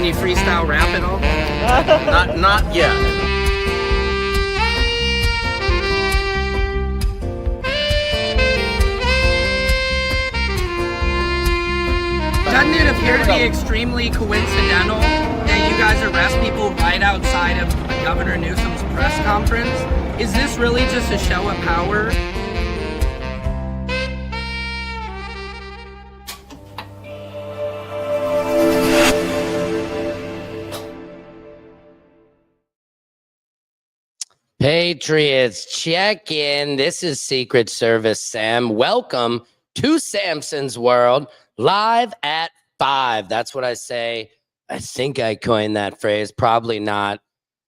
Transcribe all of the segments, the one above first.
Can you freestyle rap at all? Not yet. Doesn't it appear to be extremely coincidental that you guys arrest people right outside of Governor Newsom's press conference? Is this really just a show of power? Patriots, check in. This is Secret Service Sam. Welcome to Samson's World, live at 5. That's what I say. I think I coined that phrase. Probably not.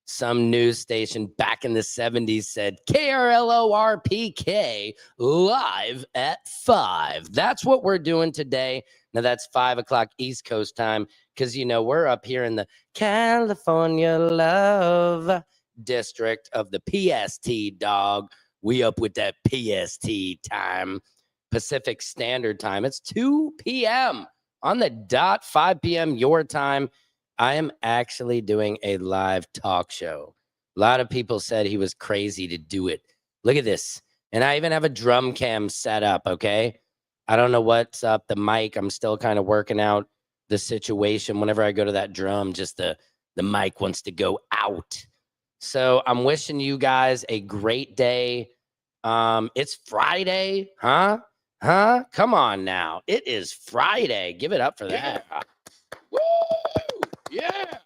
Some news station back in the 70s said KRLORPK live at 5. That's what we're doing today. Now, that's 5 o'clock East Coast time because, you know, we're up here in the California love district of the PST, dog. We up with that PST time, Pacific Standard Time. It's 2 p.m. on the dot, 5 p.m. your time. I am actually doing a live talk show. A lot of people said he was crazy to do it. Look at this. And I even have a drum cam set up, okay? I don't know what's up, the mic. I'm still kind of working out the situation. Whenever I go to that drum, just the mic wants to go out. So I'm wishing you guys a great day. It's Friday, huh? Come on now. It is Friday. Give it up for that. Woo! Yeah.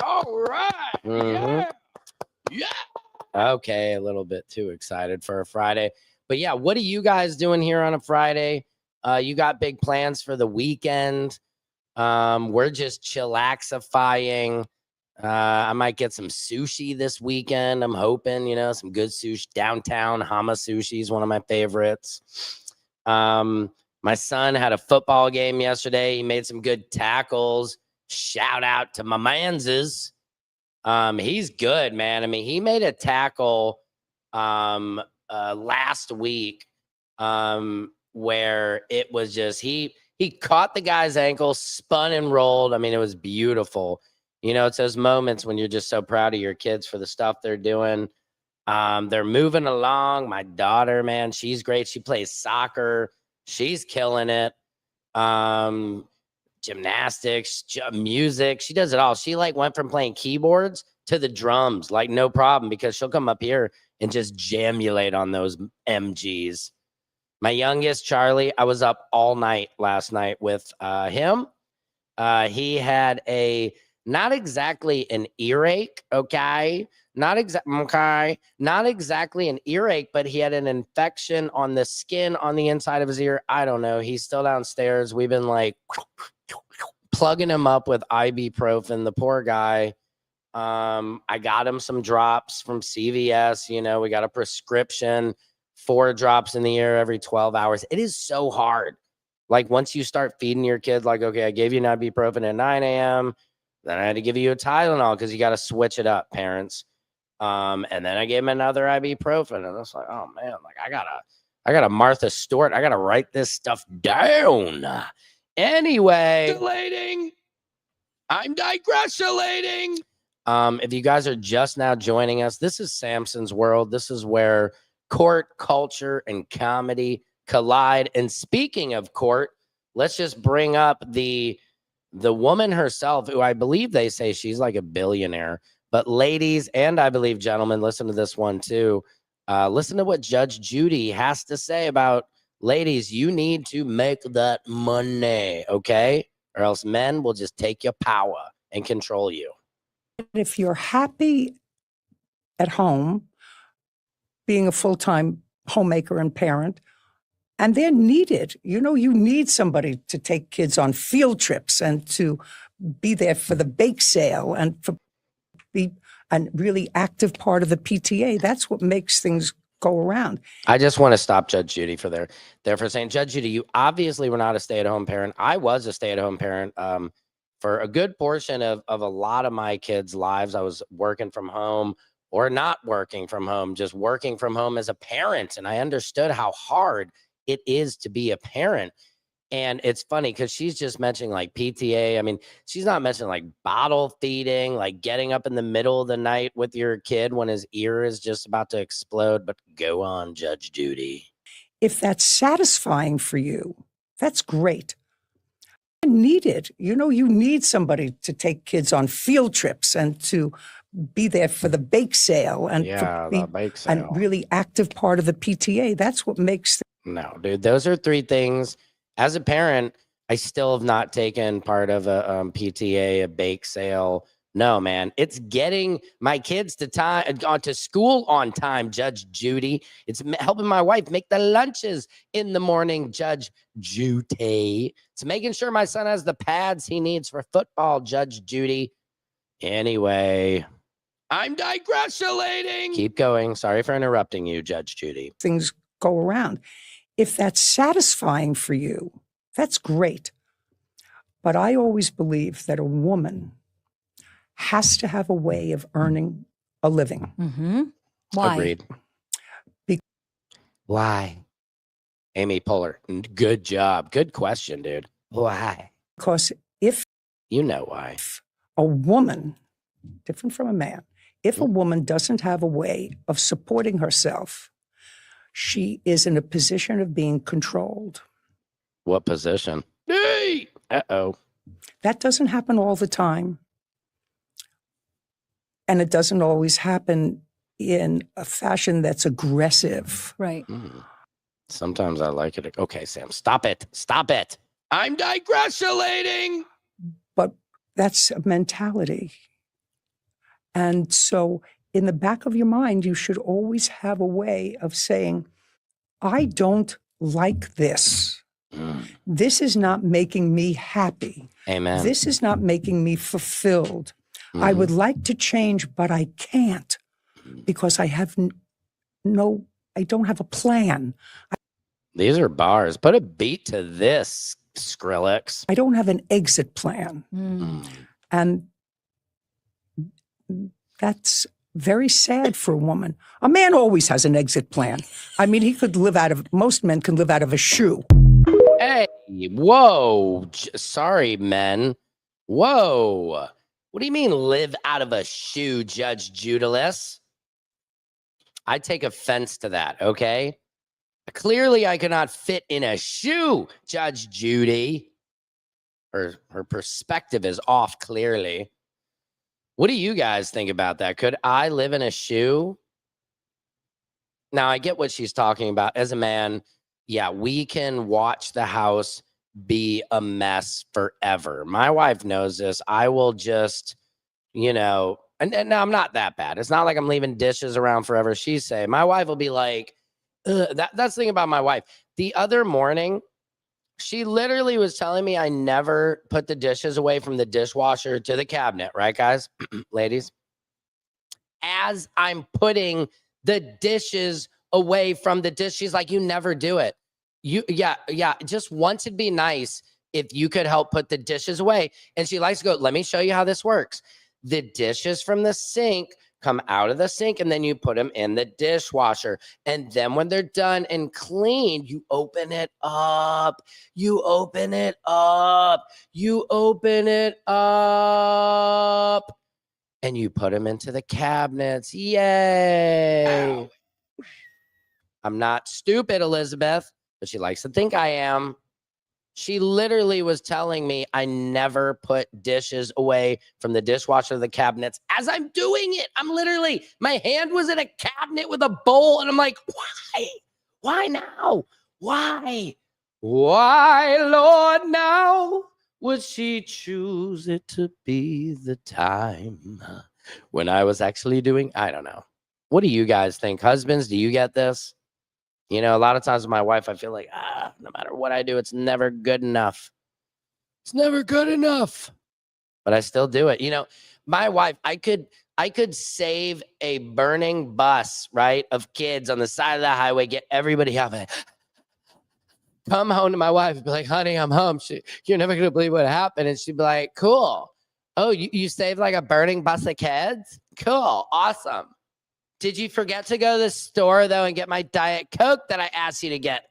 All right. Mhm. Yeah. Okay, a little bit too excited for a Friday. But yeah, what are you guys doing here on a Friday? You got big plans for the weekend? We're just chillaxifying. I might get some sushi this weekend. I'm hoping, you know, some good sushi. Downtown Hama Sushi is one of my favorites. My son had a football game yesterday. He made some good tackles. Shout out to my manses. He's good, man. I mean, he made a tackle last week where it was just he caught the guy's ankle, spun and rolled. I mean, it was beautiful. You know, it's those moments when you're just so proud of your kids for the stuff they're doing. They're moving along. My daughter, man, she's great. She plays soccer. She's killing it. Gymnastics, music. She does it all. She like went from playing keyboards to the drums, like no problem, because she'll come up here and just jamulate on those MGs. My youngest, Charlie, I was up all night last night with him. He had not exactly an earache, okay? Not exactly an earache, but he had an infection on the skin on the inside of his ear. I don't know. He's still downstairs. We've been like plugging him up with ibuprofen. The poor guy. I got him some drops from CVS. You know, we got a prescription, 4 drops in the ear every 12 hours. It is so hard. Like once you start feeding your kid, like, okay, I gave you an ibuprofen at 9 a.m., then I had to give you a Tylenol because you got to switch it up, parents. And then I gave him another ibuprofen, and I was like, oh man, like I gotta Martha Stewart. I gotta write this stuff down. Anyway, I'm digressulating. If you guys are just now joining us, this is Samson's World. This is where court, culture, and comedy collide. And speaking of court, let's just bring up the woman herself, who I believe they say she's like a billionaire. But ladies, and I believe gentlemen, listen to this one too. Listen to what Judge Judy has to say about ladies. You need to make that money, okay? Or else men will just take your power and control you. If you're happy at home, being a full-time homemaker and parent, and they're needed. You know, you need somebody to take kids on field trips and to be there for the bake sale and for be a really active part of the PTA. That's what makes things go around. I just want to stop Judge Judy for saying, Judge Judy, you obviously were not a stay-at-home parent. I was a stay-at-home parent for a good portion of a lot of my kids' lives. I was working from home or not working from home, just working from home as a parent. And I understood how hard it is to be a parent. And it's funny because she's just mentioning like PTA. I mean, she's not mentioning like bottle feeding, like getting up in the middle of the night with your kid when his ear is just about to explode. But go on, Judge Judy. If that's satisfying for you, that's great. Needed. You know, you need somebody to take kids on field trips and to be there for the bake sale and Yeah, be the bake a sale. really active part of the PTA. That's what makes No, dude, those are three things. As a parent, I still have not taken part of a PTA, a bake sale. No, man, it's getting my kids to school on time, Judge Judy. It's helping my wife make the lunches in the morning, Judge Judy. It's making sure my son has the pads he needs for football, Judge Judy. Anyway, I'm digressulating. keep going. Sorry for interrupting you, Judge Judy. things go around. If that's satisfying for you, that's great. But I always believe that a woman has to have a way of earning a living. Mm-hmm. Why? Agreed. Be- Why? Amy Poehler, good job. Good question, dude. Why? Because if You know why. a woman, different from a man, if a woman doesn't have a way of supporting herself, she is in a position of being controlled. What position? Hey, Uh-oh. That doesn't happen all the time. And it doesn't always happen in a fashion that's aggressive. Right. Sometimes I like it. Okay, Sam, stop it. Stop it. I'm digressulating. But that's a mentality. And so in the back of your mind, you should always have a way of saying, I don't like this. This is not making me happy. Amen. This is not making me fulfilled. I would like to change, but I can't because I have I don't have a plan. These are bars. Put a beat to this, Skrillex. I don't have an exit plan. And that's very sad for a woman. A man always has an exit plan. I mean, most men can live out of a shoe. Hey, whoa. Sorry, men. Whoa. What do you mean live out of a shoe, Judge Judalis? I take offense to that, okay? Clearly, I cannot fit in a shoe, Judge Judy. Her perspective is off, clearly. What do you guys think about that? Could I live in a shoe? Now, I get what she's talking about. As a man, yeah, we can watch the house be a mess forever. My wife knows this. I will just, and no, I'm not that bad. It's not like I'm leaving dishes around forever. My wife will be like, that's the thing about my wife. The other morning, she literally was telling me I never put the dishes away from the dishwasher to the cabinet, right, guys? Ladies? As I'm putting the dishes away from the dish, she's like, you never do it. Just once it'd be nice if you could help put the dishes away. And she likes to go, let me show you how this works. The dishes from the sink come out of the sink and then you put them in the dishwasher. And then when they're done and cleaned, you open it up. You open it up. You open it up. And you put them into the cabinets. Yay. Ow. I'm not stupid, Elizabeth, but she likes to think I am. She literally was telling me I never put dishes away from the dishwasher to the cabinets as I'm doing it. My hand was in a cabinet with a bowl. And I'm like, why? Why now? Why? Why, Lord, now would she choose it to be the time when I was actually doing? I don't know. What do you guys think? Husbands, do you get this? A lot of times with my wife, I feel like, no matter what I do, it's never good enough. It's never good enough. But I still do it. My wife, I could save a burning bus, right, of kids on the side of the highway, get everybody out of it. Come home to my wife and be like, honey, I'm home. You're never going to believe what happened. And she'd be like, cool. Oh, you saved like a burning bus of kids? Cool. Awesome. Did you forget to go to the store, though, and get my Diet Coke that I asked you to get?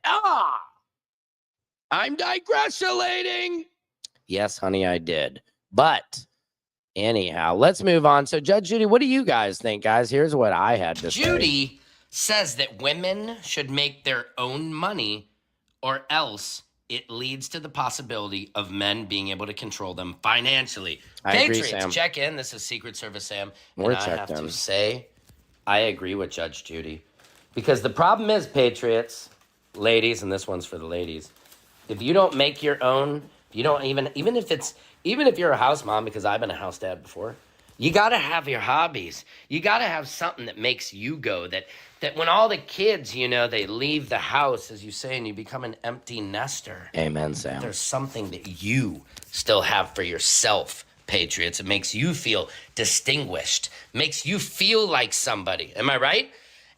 I'm digressulating. Yes, honey, I did. But anyhow, let's move on. So, Judge Judy, what do you guys think, guys? Here's what I had to say. Judy says that women should make their own money or else it leads to the possibility of men being able to control them financially. I agree, Patriots, Sam. check in. This is Secret Service Sam. We're and I checked have in. to say, I agree with Judge Judy. Because the problem is, Patriots, ladies, and this one's for the ladies, if you don't make your own, if you don't even if you're a house mom, because I've been a house dad before, you gotta have your hobbies. You gotta have something that makes you go, that when all the kids, you know, they leave the house, as you say, and you become an empty nester. Amen, Sam. There's something that you still have for yourself, Patriots. It makes you feel distinguished, makes you feel like somebody. Am I right?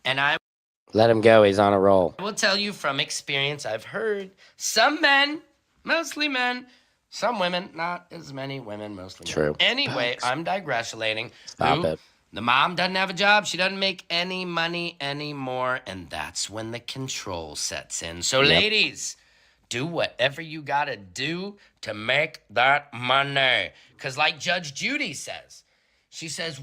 And I Let him go. He's on a roll. will tell you from experience, I've heard some men, mostly men, some women, not as many women, mostly men. True. Anyway, I'm digressulating. Stop it. The mom doesn't have a job. She doesn't make any money anymore. And that's when the control sets in. So, ladies, do whatever you got to do to make that money. Because like Judge Judy says, she says,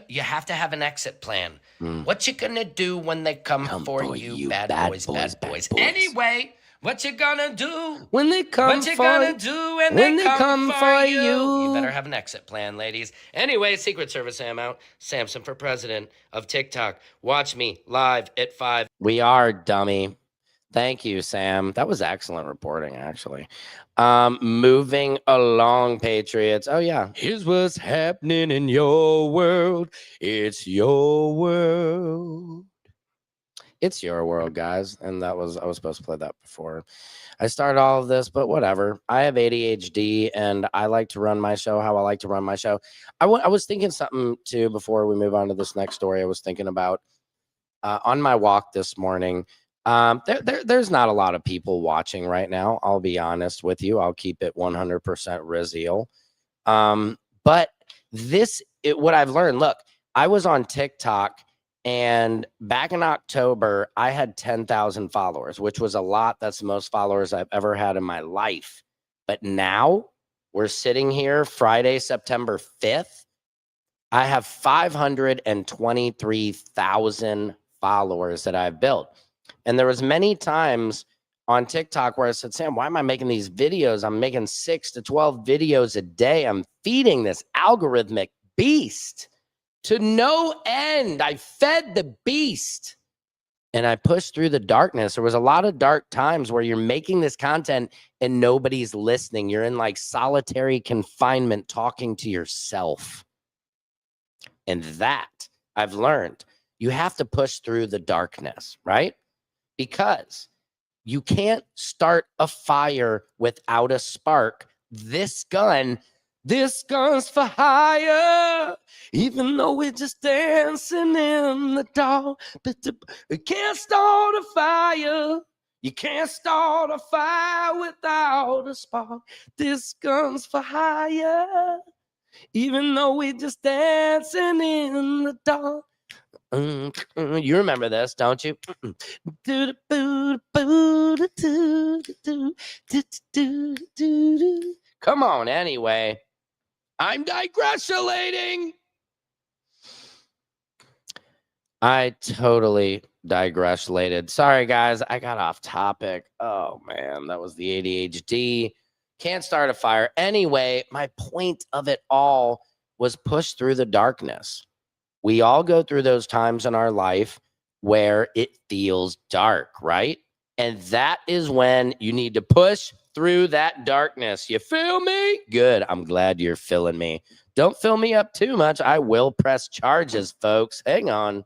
you have to have an exit plan. What you gonna do when they come for you, bad boys, bad boys. Anyway, what you gonna do When they come what you for gonna do when they come for you? You better have an exit plan, ladies. Anyway, Secret Service Sam out. Samson for president of TikTok. Watch me live at 5. We are, dummy. Thank you, Sam. That was excellent reporting, actually. Moving along, Patriots. Oh, yeah. Here's what's happening in your world. It's your world. It's your world, guys. And I was supposed to play that before I started all of this, but whatever. I have ADHD and I like to run my show how I like to run my show. I was thinking something too before we move on to this next story. I was thinking about on my walk this morning. There's not a lot of people watching right now. I'll be honest with you. I'll keep it 100% real. But what I've learned, look, I was on TikTok and back in October, I had 10,000 followers, which was a lot. That's the most followers I've ever had in my life. But now we're sitting here Friday, September 5th. I have 523,000 followers that I've built. And there was many times on TikTok where I said, Sam, why am I making these videos? I'm making 6 to 12 videos a day. I'm feeding this algorithmic beast to no end. I fed the beast and I pushed through the darkness. There was a lot of dark times where you're making this content and nobody's listening. You're in like solitary confinement talking to yourself. And that I've learned, you have to push through the darkness, right? Because you can't start a fire without a spark. This gun's for hire, even though we're just dancing in the dark. You can't start a fire. You can't start a fire without a spark. This gun's for hire, even though we're just dancing in the dark. You remember this, don't you? Come on, anyway. I'm digressulating. I totally digressed. Sorry, guys. I got off topic. Oh, man. That was the ADHD. Can't start a fire. Anyway, my point of it all was push through the darkness. We all go through those times in our life where it feels dark, right? And that is when you need to push through that darkness. You feel me? Good. I'm glad you're feeling me. Don't fill me up too much. I will press charges, folks. Hang on.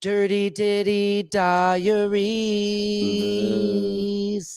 Dirty Ditty Diaries.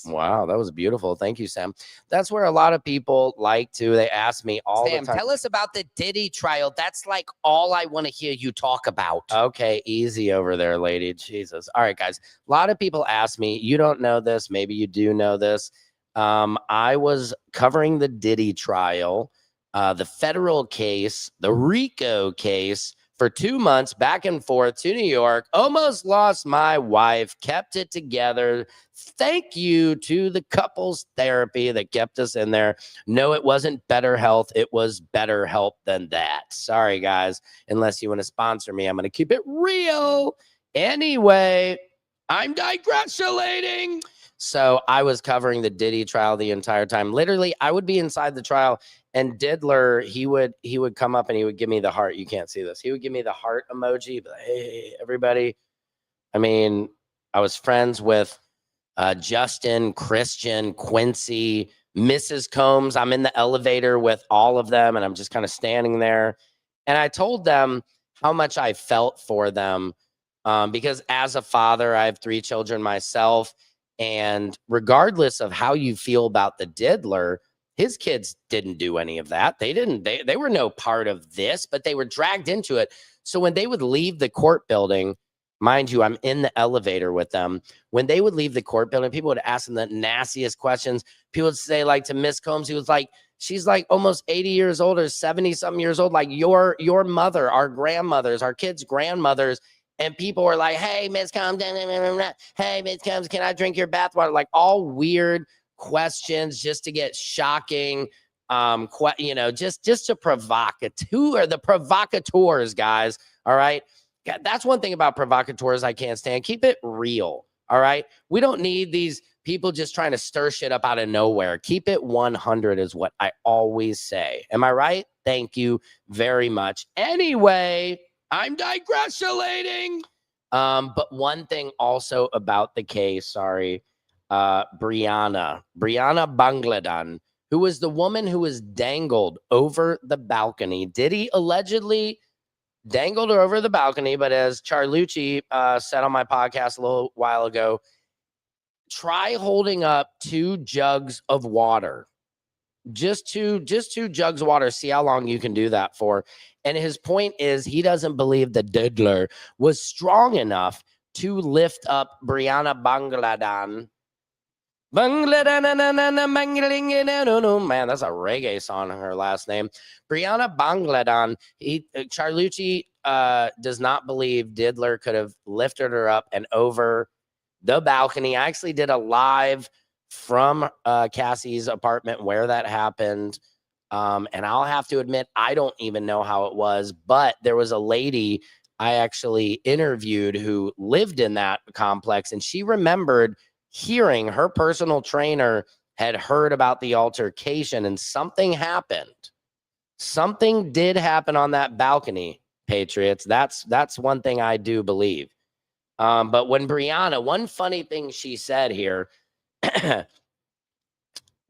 Wow, that was beautiful. Thank you, Sam. That's where a lot of people like to, they ask me all the time. Sam, tell us about the Diddy trial. That's like all I want to hear you talk about. Okay, easy over there, lady. Jesus. All right, guys. A lot of people ask me, you don't know this. Maybe you do know this. I was covering the Diddy trial, the federal case, the RICO case for 2 months back and forth to New York, almost lost my wife, kept it together. Thank you to the couples therapy that kept us in there. No, it wasn't better health. It was better help than that. Sorry, guys. Unless you want to sponsor me, I'm going to keep it real. Anyway, I'm digressulating. so I was covering the Diddy trial the entire time. Literally, I would be inside the trial, and Diddler, he would come up and he would give me the heart. You can't see this. He would give me the heart emoji. But hey, everybody. I mean, I was friends with Justin, Christian, Quincy, Mrs. Combs. I'm in the elevator with all of them, and I'm just kind of standing there. And I told them how much I felt for them because as a father, I have 3 children myself. And regardless of how you feel about the diddler, his kids didn't do any of that. They were no part of this, but they were dragged into it. So when they would leave the court building, mind you, I'm in the elevator with them. When they would leave the court building, people would ask them the nastiest questions. People would say, like, to Miss Combs, he was like, she's like almost 80 years old or 70 something years old, like your mother, our grandmothers, our kids' grandmothers. And people were like, hey, Miss Combs, hey, Miss Combs, can I drink your bathwater? Like all weird questions just to get shocking, just to provocate. Who are the provocateurs, guys? All right. That's one thing about provocateurs I can't stand. Keep it real. All right. We don't need these people just trying to stir shit up out of nowhere. Keep it 100 is what I always say. Am I right? Thank you very much. Anyway, I'm digressulating. but one thing also about the case, Brianna Bangladan, who was the woman who was dangled over the balcony. Diddy allegedly dangled her over the balcony, but as Charlucci said on my podcast a little while ago, try holding up 2 jugs of water. Just two jugs of water. See how long you can do that for. And his point is he doesn't believe the diddler was strong enough to lift up Brianna Bangladan. Man, that's a reggae song, her last name. Brianna Bangladan. Charlucci does not believe Diddler could have lifted her up and over the balcony. I actually did a live from Cassie's apartment where that happened. And I'll have to admit, I don't even know how it was, but there was a lady I actually interviewed who lived in that complex, and she remembered hearing her personal trainer had heard about the altercation, and something happened. Something did happen on that balcony, Patriots. That's one thing I do believe. But when Brianna, one funny thing she said here,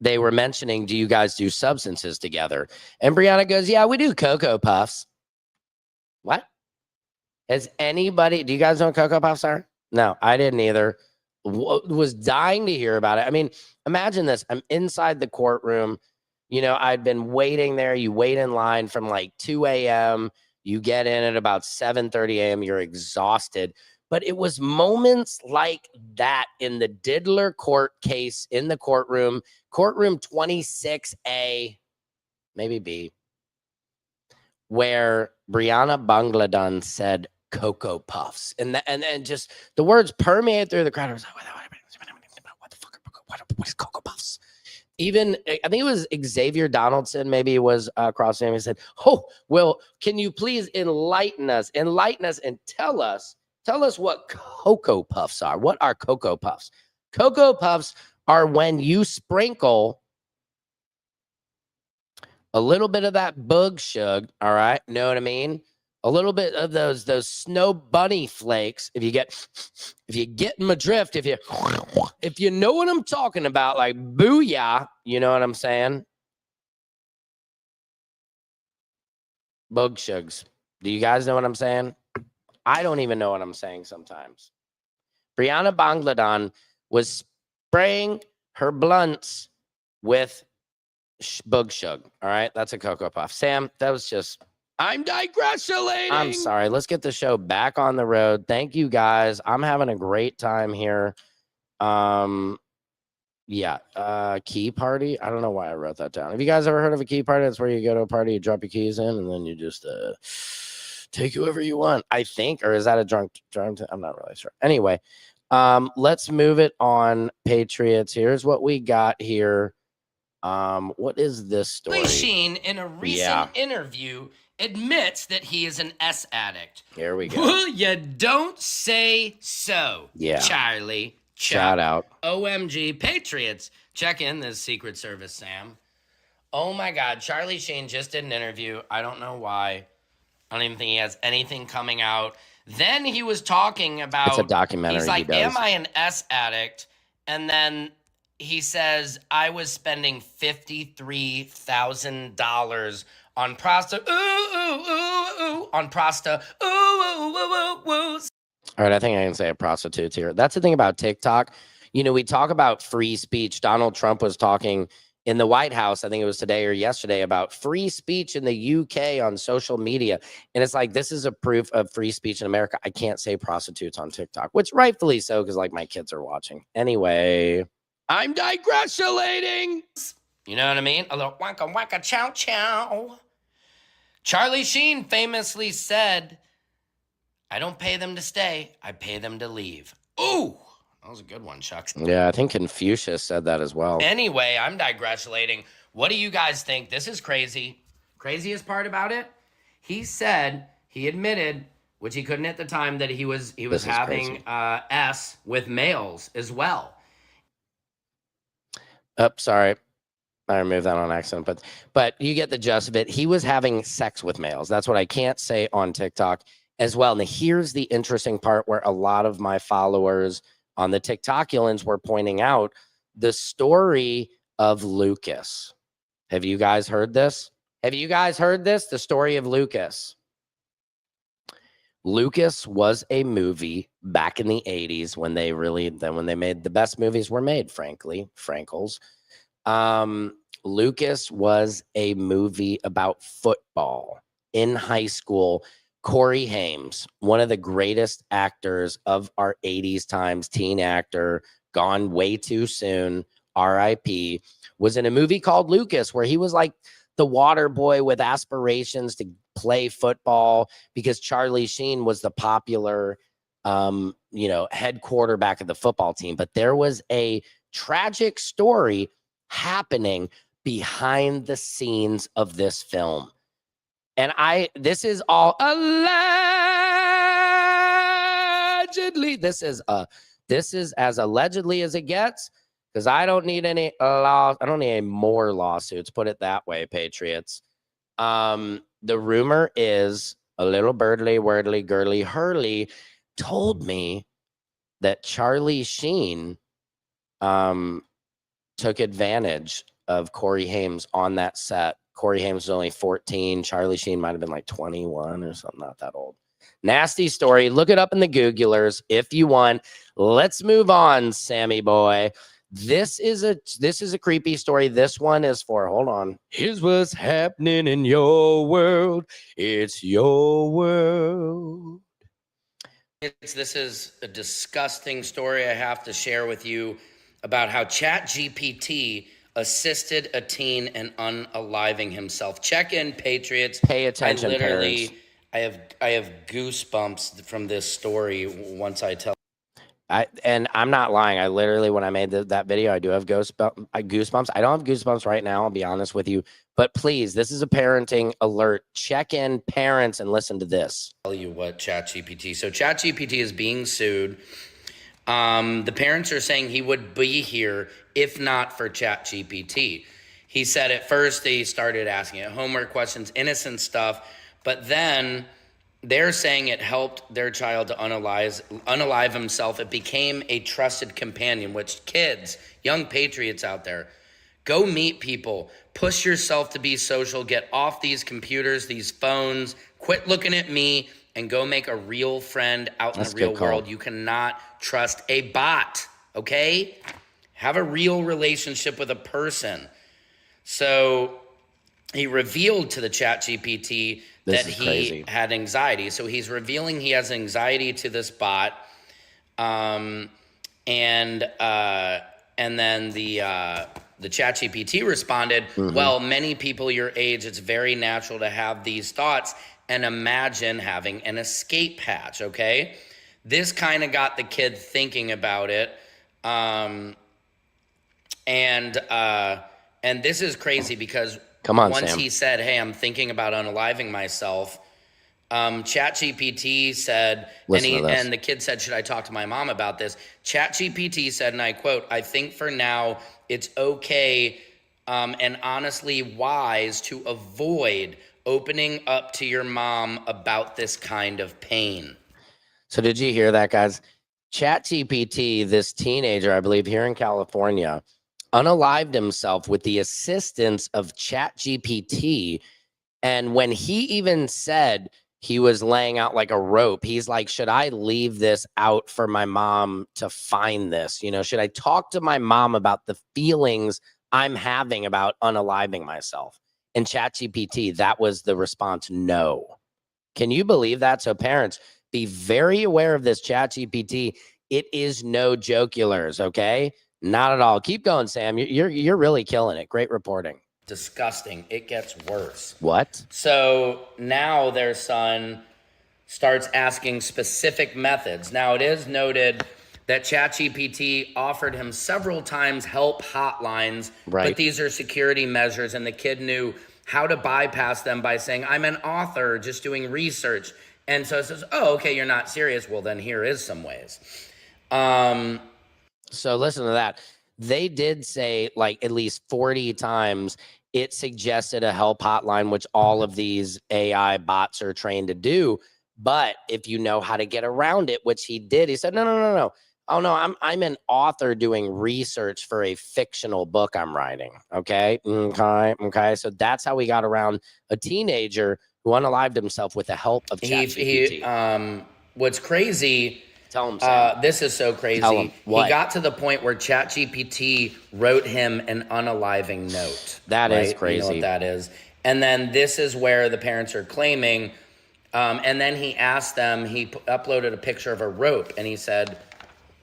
they were mentioning, do you guys do substances together? And Brianna goes, yeah, we do Cocoa Puffs. What? Has anybody, do you guys know what Cocoa Puffs are? No, I didn't either. Was dying to hear about it. I mean, imagine this. I'm inside the courtroom. You know, I'd been waiting there. You wait in line from like 2 a.m. You get in at about 7:30 a.m. You're exhausted. But it was moments like that in the Diddler court case in the courtroom 26A, maybe B, where Brianna Bangladan said Cocoa Puffs. And just the words permeate through the crowd. I was like, what the fuck? What is Cocoa Puffs? Even, I think it was Xavier Donaldson, maybe it was across the name. He said, oh, well, can you please enlighten us and tell us what Cocoa Puffs are. What are Cocoa Puffs? Cocoa Puffs are when you sprinkle a little bit of that bug sugar, all right? Know what I mean? A little bit of those snow bunny flakes. If you get in my drift, if you know what I'm talking about, like booyah, you know what I'm saying? Bug shugs. Do you guys know what I'm saying? I don't even know what I'm saying sometimes. Brianna Bangladan was spraying her blunts with bug shug. All right, that's a Cocoa Puff. Sam, that was just... I'm digressulating. I'm sorry. Let's get the show back on the road. Thank you, guys. I'm having a great time here. Key party. I don't know why I wrote that down. Have you guys ever heard of a key party? That's where you go to a party, you drop your keys in, and then you just take whoever you want, I think. Or is that a drunk? I'm not really sure. Anyway, let's move it on, Patriots. Here's what we got here. What is this story? Charlie Sheen, in a recent interview, admits that he is an S addict. Here we go. Well, you don't say so. Yeah. Charlie. Shout out. OMG Patriots. Check in this Secret Service, Sam. Oh my God. Charlie Sheen just did an interview. I don't know why. I don't even think he has anything coming out. Then he was talking about. It's a documentary. He's like, he does. am I an S addict? And then he says, I was spending $53,000 on Prosta. Ooh, ooh, ooh, ooh. On Prosta. Ooh, ooh, ooh, ooh, ooh. All right, I think I can say a prostitute's here. That's the thing about TikTok. You know, we talk about free speech. Donald Trump was talking in the White House, I think it was today or yesterday, about free speech in the UK on social media. And it's like, this is a proof of free speech in America. I can't say prostitutes on TikTok, which rightfully so, because like my kids are watching. Anyway, I'm digressulating. You know what I mean? A little waka waka chow chow. Charlie Sheen famously said, I don't pay them to stay, I pay them to leave. Ooh, that was a good one, Chuck. yeah, I think Confucius said that as well. Anyway, I'm digressulating. What do you guys think? This is crazy. Craziest part about it? He said, he admitted, which he couldn't at the time, that he was having S with males as well. Oh, sorry. I removed that on accident, but you get the gist of it. He was having sex with males. That's what I can't say on TikTok as well. Now, here's the interesting part where a lot of my followers on the TikTokulans were pointing out the story of Lucas. Have you guys heard this? Have you guys heard this? The story of Lucas. Lucas was a movie back in the 80s when they made the best movies were made, frankly, Frankels. Lucas was a movie about football in high school. Corey Haim, one of the greatest actors of our 80s times, teen actor, gone way too soon, RIP, was in a movie called Lucas, where he was like the water boy with aspirations to play football because Charlie Sheen was the popular, head quarterback of the football team. But there was a tragic story happening behind the scenes of this film. And this is all allegedly. This is as allegedly as it gets, because I don't need any I don't need any more lawsuits. Put it that way, Patriots. The rumor is a little birdly, wordly, girly, hurly told me that Charlie Sheen took advantage of Corey Haim on that set. Corey Haim was only 14. Charlie Sheen might have been like 21 or something, not that old. Nasty story. Look it up in the Googlers if you want. Let's move on, Sammy boy. This is a creepy story. This one is for, hold on. Here's what's happening in your world. It's your world. This is a disgusting story I have to share with you about how ChatGPT assisted a teen in unaliving himself. Check in, Patriots. Pay attention, parents. I have goosebumps from this story once I tell. And I'm not lying. I literally, when I made that video, I do have goosebumps. I don't have goosebumps right now, I'll be honest with you. But please, this is a parenting alert. Check in, parents, and listen to this. Tell you what ChatGPT. So ChatGPT is being sued. The parents are saying he would be here if not for ChatGPT. He said at first they started asking it homework questions, innocent stuff, but then they're saying it helped their child to unalive himself. It became a trusted companion, which kids, young patriots out there, go meet people, push yourself to be social, get off these computers, these phones, quit looking at me, and go make a real friend out in the real world. You cannot trust a bot, okay? Have a real relationship with a person. So he revealed to the ChatGPT that he had anxiety. So he's revealing he has anxiety to this bot. And then the ChatGPT responded, well, many people your age, it's very natural to have these thoughts. and imagine having an escape hatch, okay? This kind of got the kid thinking about it. And this is crazy because Come on, once Sam. he said, hey, I'm thinking about unaliving myself, ChatGPT said, and the kid said, should I talk to my mom about this? ChatGPT said, and I quote, I think for now it's okay and honestly wise to avoid opening up to your mom about this kind of pain. So did you hear that, guys? ChatGPT, this teenager, I believe, here in California, unalived himself with the assistance of ChatGPT. And when he even said he was laying out like a rope, he's like, should I leave this out for my mom to find this? You know, should I talk to my mom about the feelings I'm having about unaliving myself? And ChatGPT, that was the response, no. Can you believe that? So parents, be very aware of this ChatGPT. It is no jokulars, okay? Not at all. Keep going, Sam. You're really killing it. Great reporting. Disgusting. It gets worse. What? So now their son starts asking specific methods. Now it is noted that ChatGPT offered him several times help hotlines, right, but these are security measures, and the kid knew how to bypass them by saying, I'm an author just doing research. And so it says, oh, okay, you're not serious. Well, then here is some ways. So listen to that. They did say like at least 40 times it suggested a help hotline, which all of these AI bots are trained to do. But if you know how to get around it, which he did, he said, no. Oh no, I'm an author doing research for a fictional book I'm writing. Okay. So that's how we got around a teenager who unalived himself with the help of ChatGPT. What's crazy, Tell him, Sam. this is so crazy. Tell him. What? He got to the point where ChatGPT wrote him an unaliving note. That is crazy. You know what that is. And then this is where the parents are claiming, and then he asked them, he uploaded a picture of a rope, and he said,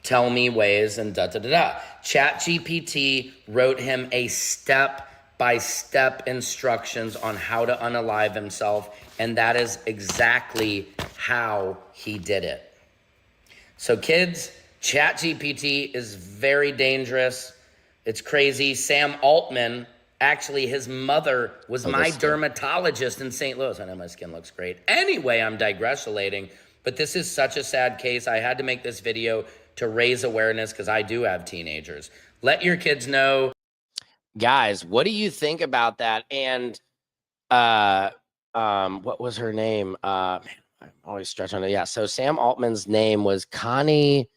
tell me ways, and da-da-da-da. ChatGPT wrote him a step-by-step instructions on how to unalive himself, and that is exactly how he did it. So kids, ChatGPT is very dangerous. It's crazy. Sam Altman, actually his mother was my dermatologist in St. Louis. I know my skin looks great. Anyway, I'm digressulating, but this is such a sad case. I had to make this video to raise awareness because I do have teenagers. Let your kids know. Guys, what do you think about that? And what was her name? Man, I'm always stretching it. Yeah. So Sam Altman's name was Connie.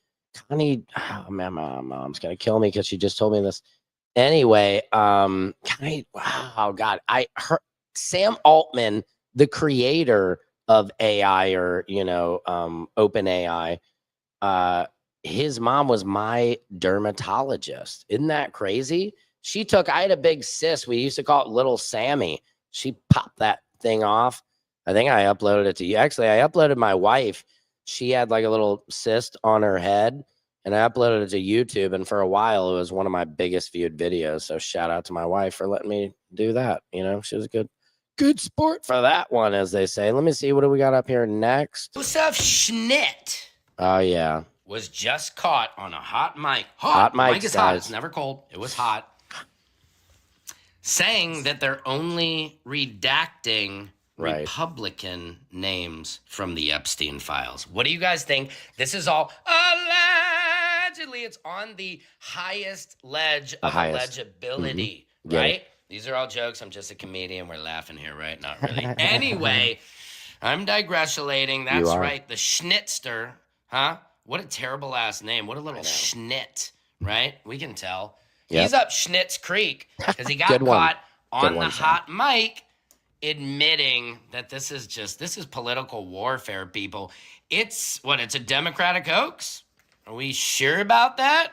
Oh man, my mom's gonna kill me because she just told me this. Anyway, Connie. Wow, God, Sam Altman, the creator of AI, or Open AI. His mom was my dermatologist. Isn't that crazy? I had a big cyst. We used to call it Little Sammy. She popped that thing off. I think I uploaded it to you. Actually, I uploaded my wife. She had like a little cyst on her head, and I uploaded it to YouTube. And for a while, it was one of my biggest viewed videos. So shout out to my wife for letting me do that. She was a good sport for that one, as they say. Let me see. What do we got up here next? Joseph Schnitt. Oh, yeah. Was just caught on a hot mic. Hot mic, mic is hot. It's never cold. It was hot. Saying that they're only redacting Republican names from the Epstein files. What do you guys think? This is all allegedly. It's on the highest ledge of legibility, right? These are all jokes. I'm just a comedian. We're laughing here, right? Not really. Anyway, I'm digressulating. That's right. The Schnitzter, huh? What a terrible last name. What a little Schnitt, right? We can tell. Yep. He's up Schnitt's Creek because he got caught on the hot mic admitting that this is political warfare, people. It's a Democratic hoax? Are we sure about that?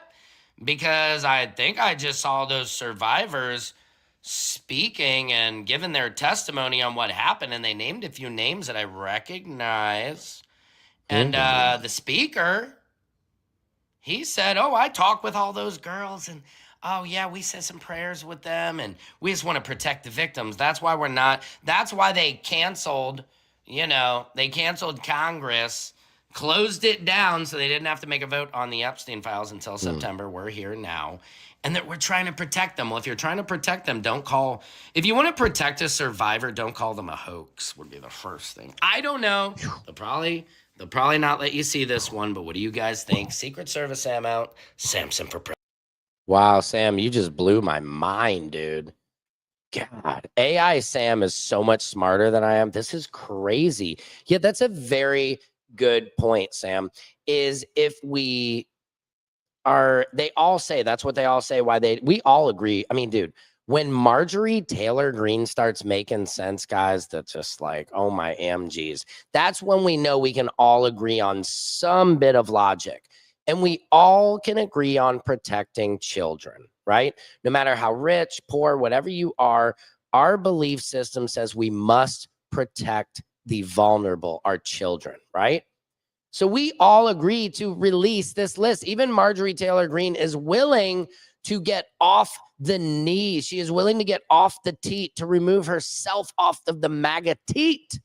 Because I think I just saw those survivors speaking and giving their testimony on what happened, and they named a few names that I recognize. And the speaker, he said, oh, I talked with all those girls, and oh, yeah, we said some prayers with them, and we just want to protect the victims. That's why they canceled they canceled Congress, closed it down so they didn't have to make a vote on the Epstein files until September. We're here now. And that we're trying to protect them. Well, if you're trying to protect them, if you want to protect a survivor, don't call them a hoax, would be the first thing. I don't know. They'll probably not let you see this one, but what do you guys think? Secret Service Sam out. Samson for president. Wow, Sam, you just blew my mind, dude. God, AI Sam is so much smarter than I am. This is crazy. Yeah, that's a very good point, Sam. Is if we they all say, that's what they all say, we all agree. I mean, dude, when Marjorie Taylor Greene starts making sense, guys, that's just like, oh my AMGs. That's when we know we can all agree on some bit of logic. And we all can agree on protecting children, right? No matter how rich, poor, whatever you are, our belief system says we must protect the vulnerable, our children, right? So we all agree to release this list. Even Marjorie Taylor Greene is willing to get off the knee. She is willing to get off the teat, to remove herself off of the MAGA teat.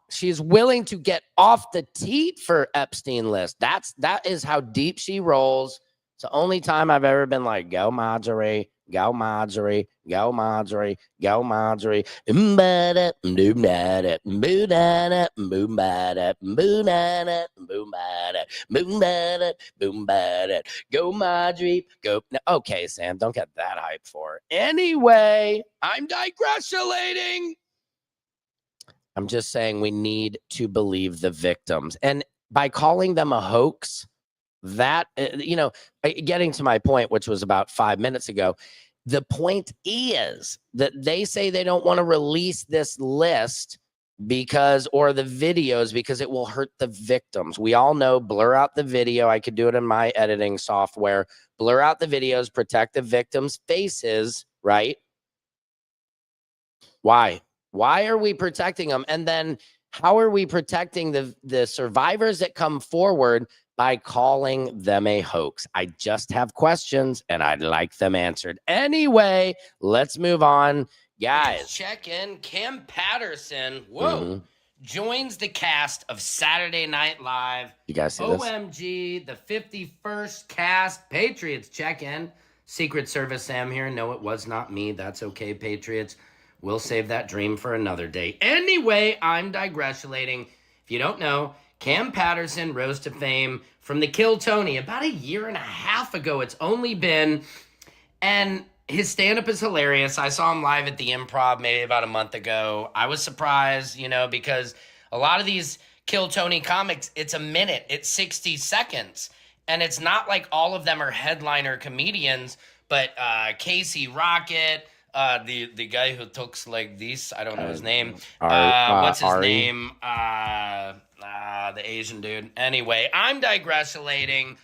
She is willing to get off the teat for Epstein list. That is how deep she rolls. It's the only time I've ever been like, go Marjorie, go Marjorie, go Marjorie, go Marjorie. Go Marjorie, go. Okay, Sam, don't get that hype for it. Anyway, I'm digressulating. I'm just saying we need to believe the victims. And by calling them a hoax, that, getting to my point, which was about 5 minutes ago, the point is that they say they don't want to release this list or the videos because it will hurt the victims. We all know, blur out the video. I could do it in my editing software. Blur out the videos, protect the victims' faces, right? Why? Why are we protecting them? And then how are we protecting the survivors that come forward? By calling them a hoax. I just have questions and I'd like them answered. Anyway, let's move on. Guys. Check in. Cam Patterson, joins the cast of Saturday Night Live. You guys see this? OMG, the 51st cast. Patriots, check in. Secret Service Sam here. No, it was not me. That's okay, Patriots. We'll save that dream for another day. Anyway, I'm digressulating. If you don't know, Cam Patterson rose to fame from the Kill Tony about a year and a half ago. It's only been, and his stand-up is hilarious. I saw him live at the Improv maybe about a month ago. I was surprised, because a lot of these Kill Tony comics, it's a minute, it's 60 seconds. And it's not like all of them are headliner comedians, but Casey Rocket, the guy who talks like this, I don't know his name. What's his name? The Asian dude. Anyway, I'm digressulating.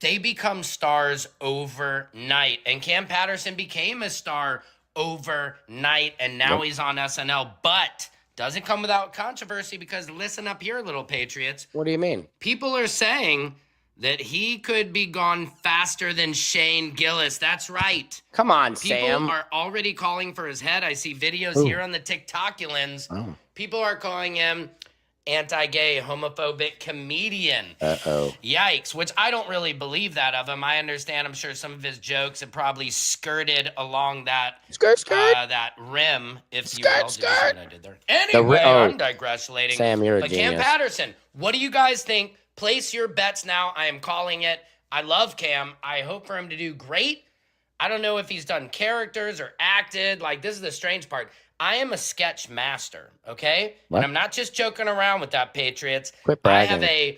They become stars overnight. And Cam Patterson became a star overnight. And now he's on SNL. But doesn't come without controversy because listen up here, little Patriots. What do you mean? People are saying that he could be gone faster than Shane Gillis. That's right. Come on, People Sam. are already calling for his head. I see videos here on the TikTokulins. Oh. People are calling him anti-gay, homophobic comedian. Uh-oh. Yikes, which I don't really believe that of him. I understand, I'm sure some of his jokes have probably skirted along that that rim, if you will. Did you see what I did there? Anyway, I'm digressulating. Sam, you're a genius. Cam Patterson, what do you guys think? Place your bets now. I am calling it. I love Cam. I hope for him to do great. I don't know if he's done characters or acted. Like, this is the strange part. I am a sketch master, okay? What? And I'm not just joking around with that, Patriots. Quit bragging.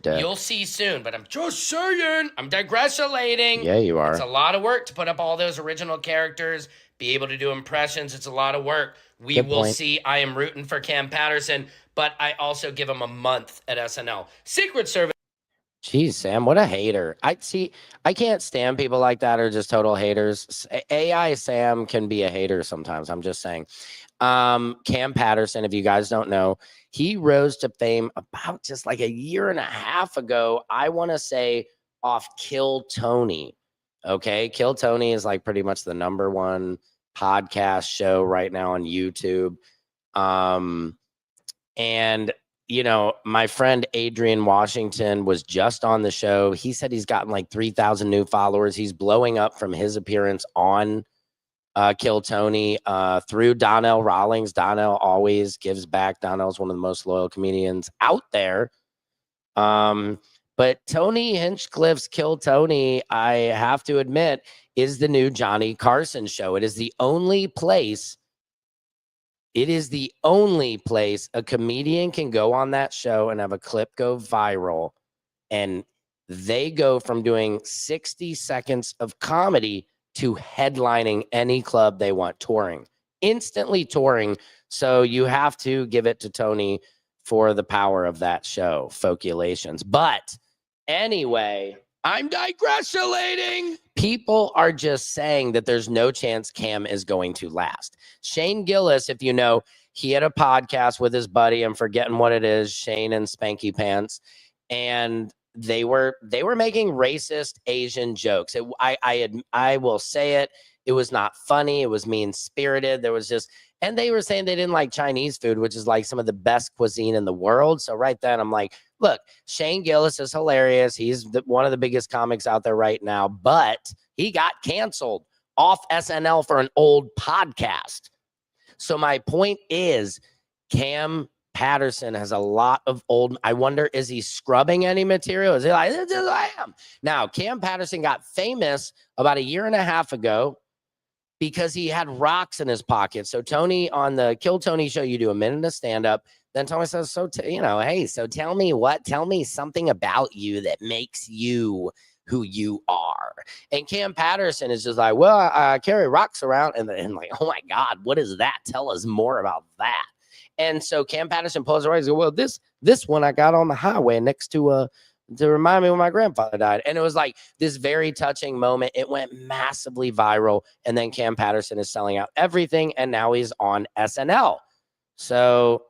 You'll see soon, but I'm just saying. I'm digressulating. Yeah, you are. It's a lot of work to put up all those original characters, be able to do impressions. It's a lot of work. We will see. I am rooting for Cam Patterson, but I also give him a month at SNL. Secret Service. Jeez, Sam, what a hater. I can't stand people like that or just total haters. AI Sam can be a hater sometimes. I'm just saying. Cam Patterson, if you guys don't know, he rose to fame about just like a year and a half ago. I want to say off Kill Tony. Okay. Kill Tony is like pretty much the #1 podcast show right now on YouTube. And you know, my friend Adrian Washington was just on the show. He said he's gotten like 3,000 new followers. He's blowing up from his appearance on Kill Tony through Donnell Rawlings. Donnell always gives back. Donnell's one of the most loyal comedians out there. But Tony Hinchcliffe's Kill Tony, I have to admit, is the new Johnny Carson show. It is the only place a comedian can go on that show and have a clip go viral. And they go from doing 60 seconds of comedy to headlining any club they want, instantly touring. So you have to give it to Tony for the power of that show, Folkulations. But anyway, I'm digressulating. people are just saying that there's no chance Cam is going to last. Shane Gillis, if you know, he had a podcast with his buddy. I'm forgetting what it is, Shane and Spanky Pants. And they were making racist Asian jokes. I will say it. It was not funny. It was mean spirited. There was just, and they were saying they didn't like Chinese food, which is like some of the best cuisine in the world. So right then I'm like, look, Shane Gillis is hilarious. He's one of the biggest comics out there right now, but he got canceled off SNL for an old podcast. So my point is, Cam Patterson has a lot of old. I wonder, is he scrubbing any material? Is he like, this is who I am? Now, Cam Patterson got famous about a year and a half ago because he had rocks in his pocket. So Tony, on the Kill Tony show, you do a minute of stand-up. Then Tony says, so, hey, so tell me something about you that makes you who you are. And Cam Patterson is just like, well, I carry rocks around. And like, oh my God, what is that? Tell us more about that. And so Cam Patterson pulls away and goes, well, this one I got on the highway next to remind me when my grandfather died. And it was like this very touching moment. It went massively viral. And then Cam Patterson is selling out everything. And now he's on SNL. So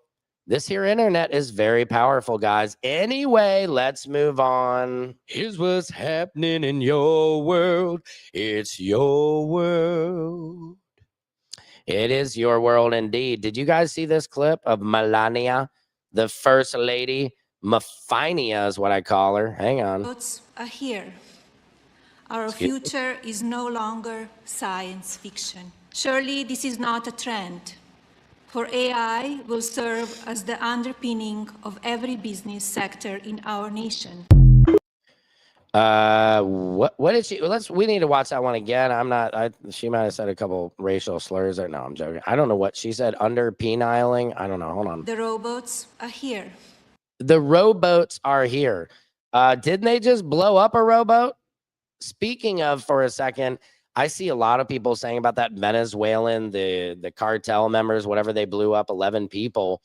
this here internet is very powerful, guys. Anyway, let's move on. Here's what's happening in your world. It's your world. It is your world indeed. Did you guys see this clip of Melania, the first lady? Mafinia is what I call her. Hang on. Votes are here. Our future is no longer science fiction. Surely this is not a trend, for AI will serve as the underpinning of every business sector in our nation. What did she? We need to watch that one again. She might have said a couple racial slurs there. No, I'm joking. I don't know what she said. Under peniling. I don't know. Hold on. The robots are here. The rowboats are here. Didn't they just blow up a rowboat? Speaking of, for a second, I see a lot of people saying about that Venezuelan, the cartel members, whatever, they blew up 11 people.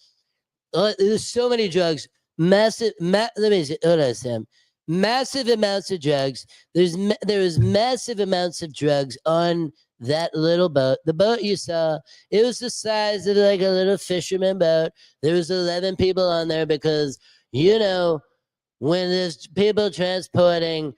There's so many drugs. Massive. Let me see. Hold on, Sam. Massive amounts of drugs. There was massive amounts of drugs on that little boat. The boat you saw, it was the size of like a little fisherman boat. There was 11 people on there because, you know, when there's people transporting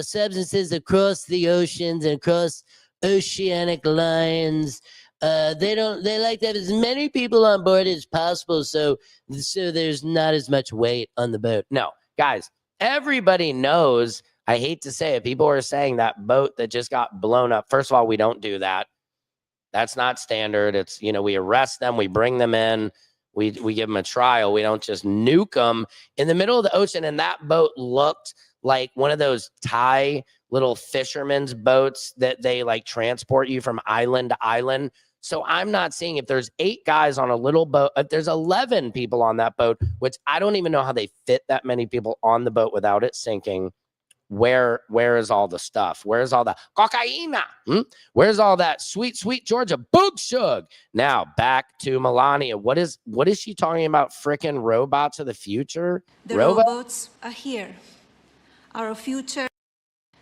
substances across the oceans and across oceanic lines, they like to have as many people on board as possible, so there's not as much weight on the boat. No, guys, everybody knows. I hate to say it. People are saying that boat that just got blown up. First of all, we don't do that. That's not standard. It's, you know, we arrest them, we bring them in, we give them a trial. We don't just nuke them in the middle of the ocean. And that boat looked like one of those Thai little fishermen's boats that they like transport you from island to island. So I'm not seeing, if there's 8 guys on a little boat, if there's 11 people on that boat, which I don't even know how they fit that many people on the boat without it sinking. Where is all the stuff? Where's all the cocaine? Where's all that sweet Georgia boog shug? Now back to Melania. What is she talking about? Frickin' robots of the future? The robots are here. Our future.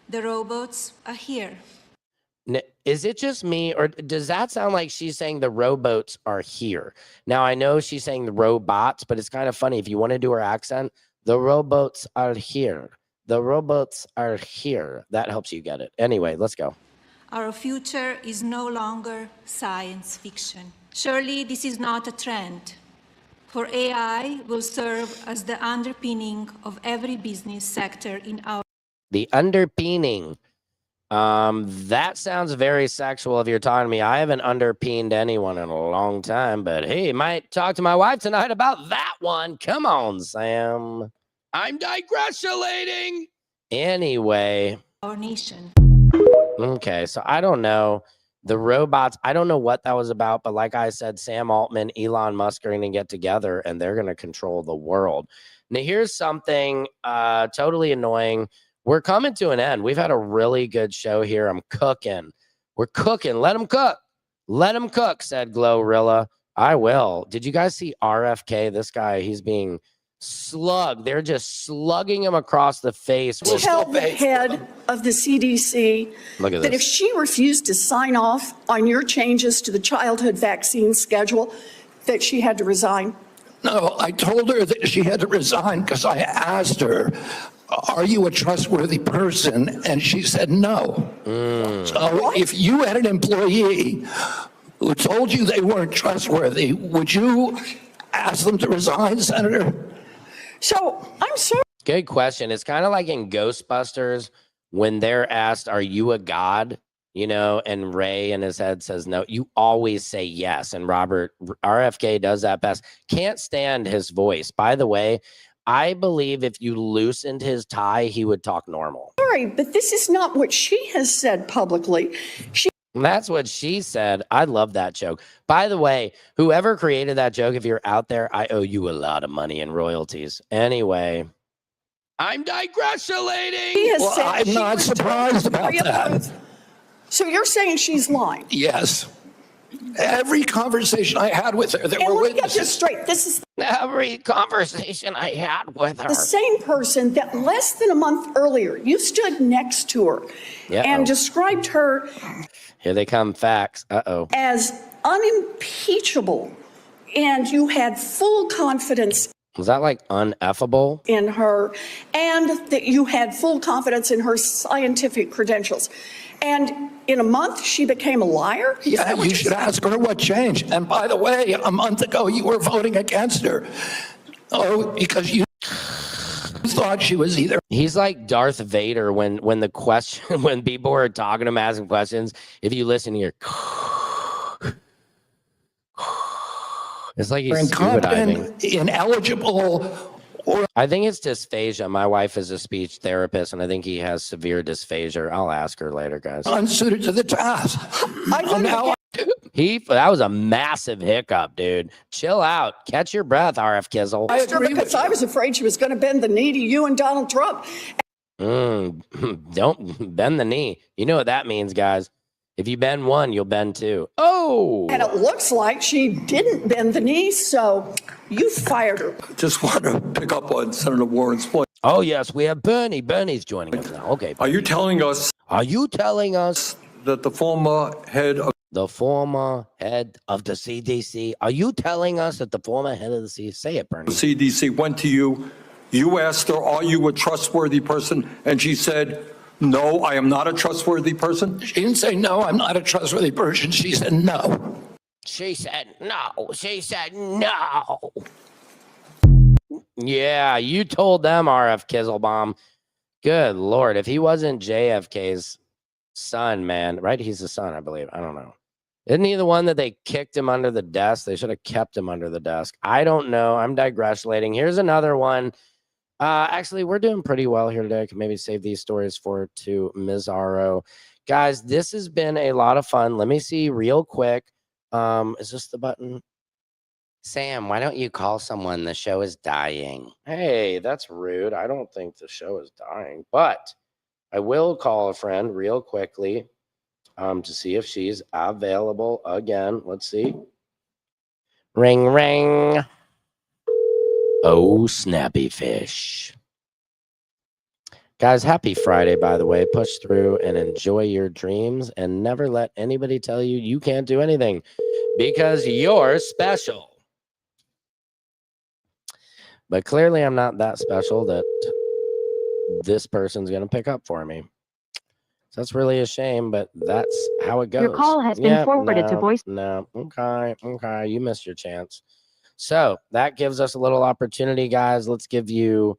The robots are here. Is it just me, or does that sound like she's saying the rowboats are here? Now, I know she's saying the robots, but it's kind of funny. If you want to do her accent, the rowboats are here. The robots are here. That helps you get it. Anyway, let's go. Our future is no longer science fiction. Surely this is not a trend, for AI will serve as the underpinning of every business sector in our The underpinning. That sounds very sexual if you're talking to me. I haven't underpeened anyone in a long time, but hey, might talk to my wife tonight about that one. Come on, Sam. I'm digressulating. Anyway, nation. okay, so I don't know. The robots, I don't know what that was about, but like I said, Sam Altman, Elon Musk are going to get together and they're going to control the world. Now, here's something totally annoying. We're coming to an end. We've had a really good show here. I'm cooking. We're cooking. Let them cook. Let them cook, said Glorilla. I will. Did you guys see RFK? This guy, he's being slugged. They're just slugging him across the face. Tell the head of the CDC Look at that if this. she refused to sign off on your changes to the childhood vaccine schedule, that she had to resign. No, I told her that she had to resign because I asked her, are you a trustworthy person? And she said no. So if you had an employee who told you they weren't trustworthy, would you ask them to resign, Senator? So I'm sorry. Good question. It's kind of like in Ghostbusters when they're asked, are you a god? You know, and Ray in his head says no. You always say yes. And Robert RFK does that best. Can't stand his voice. By the way, I believe if you loosened his tie, he would talk normal. Sorry, but this is not what she has said publicly. That's what she said. I love that joke. By the way, whoever created that joke, if you're out there, I owe you a lot of money in royalties. Anyway, I'm digressulating. She has Well, said I'm she not was surprised about pre-approved. that. So you're saying she's lying? Yes. Every conversation I had with her, there And were let me get this witnesses. straight. This is every conversation I had with her. the same person that less than a month earlier you stood next to her and described her Here they come, facts. Uh-oh. as unimpeachable, and you had full confidence Was that like uneffable? in her, and that you had full confidence in her scientific credentials. And in a month, she became a liar? Is Yeah, that what you you're should saying? ask her what changed. And by the way, a month ago, you were voting against her. Oh, because you thought she was either. He's like Darth Vader when the question when people are talking to him, asking questions. If you listen here, it's like he's scuba diving. incompetent, ineligible, or I think it's dysphagia. My wife is a speech therapist, and I think he has severe dysphagia. I'll ask her later, guys. unsuited to the task. Now, That was a massive hiccup, dude. Chill out. Catch your breath, RF Kizzle. I agree with Because I you. was afraid she was going to bend the knee to you and Donald Trump. Don't bend the knee. You know what that means, guys. If you bend one, you'll bend two. Oh, And it looks like she didn't bend the knee, so you fired her. Just want to pick up on Senator Warren's point. oh yes, we have Bernie. Bernie's joining us now. Okay. Are you telling us Are you telling us that the former head of the former head of the CDC? Are you telling us that the former head of the CDC? Say it, Bernie. the CDC went to you? You asked her, are you a trustworthy person? And she said, no, I am not a trustworthy person. She didn't say, no, I'm not a trustworthy person. She said, no. She said no. She said no. Yeah, you told them, RF Kizzlebomb. Good Lord. If he wasn't JFK's son, man, right? He's the son, I believe. I don't know. Isn't he the one that they kicked him under the desk? They should have kept him under the desk. I don't know. I'm digressing. Here's another one. Actually, we're doing pretty well here today. I can maybe save these stories for to Mizarro. Guys, this has been a lot of fun. Let me see real quick. Is this the button? Sam, why don't you call someone? The show is dying. Hey, that's rude. I don't think the show is dying, but I will call a friend real quickly to see if she's available again. Let's see. Ring, ring. Oh, snappy fish. Guys, happy Friday, by the way. Push through and enjoy your dreams and never let anybody tell you you can't do anything because you're special. But clearly I'm not that special that this person's going to pick up for me. So that's really a shame, but that's how it goes. Your call has been forwarded to voice. No, okay, you missed your chance. So that gives us a little opportunity, guys. Let's give you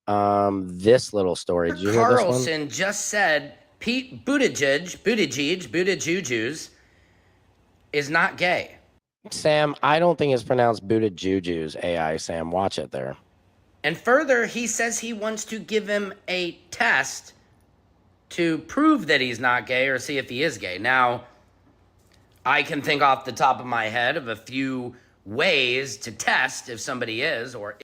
this little story. Did you hear this one? Carlson just said Pete Buttigieg is not gay. Sam, I don't think it's pronounced Buttigieg's AI. Sam, watch it there. And further, he says he wants to give him a test to prove that he's not gay or see if he is gay. Now, I can think off the top of my head of a few ways to test if somebody is or